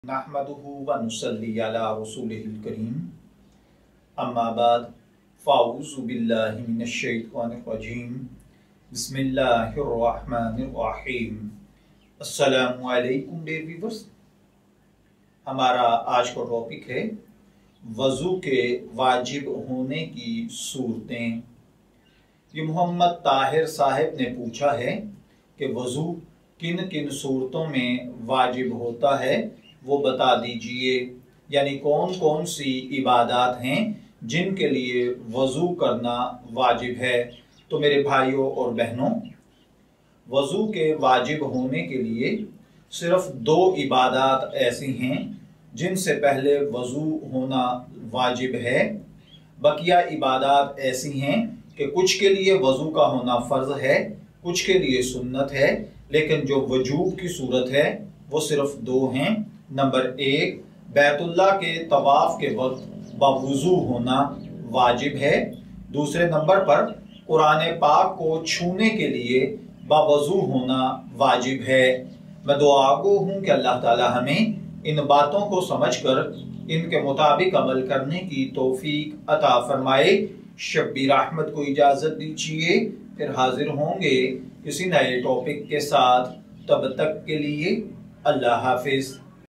नहमदुहु व नुसल्ली अला रसूलिहिल करीम अम्मा बाद फ़ाऊज़ु बिल्लाहि मिनश शैतानिर रजीम बिस्मिल्लाहिर रहमानिर रहीम। अस्सलामु अलैकुम डियर व्यूअर्स। हमारा आज का टॉपिक है वज़ू के वाजिब होने की सूरतें। ये मोहम्मद ताहिर साहब ने पूछा है कि वज़ू किन किन सूरतों में वाजिब होता है वो बता दीजिए, यानी कौन कौन सी इबादत हैं जिनके लिए वज़ू करना वाजिब है। तो मेरे भाइयों और बहनों, वज़ू के वाजिब होने के लिए सिर्फ दो इबादत ऐसी हैं जिनसे पहले वज़ू होना वाजिब है। बकिया इबादत ऐसी हैं कि कुछ के लिए वज़ू का होना फ़र्ज़ है, कुछ के लिए सुन्नत है, लेकिन जो वजूब की सूरत है वो सिर्फ दो हैं। नंबर एक, बैतुल्ला के तवाफ़ के वक्त बावुज़ू होना वाजिब है। दूसरे नंबर पर कुरान पाक को छूने के लिए बावज़ू होना वाजिब है। मैं दुआ गो हूँ कि अल्लाह ताला हमें इन बातों को समझकर इनके मुताबिक अमल करने की तौफीक अता फरमाए। शब्बीर अहमद को इजाज़त दीजिए, फिर हाजिर होंगे किसी नए टॉपिक के साथ। तब तक के लिए अल्लाह हाफिज़।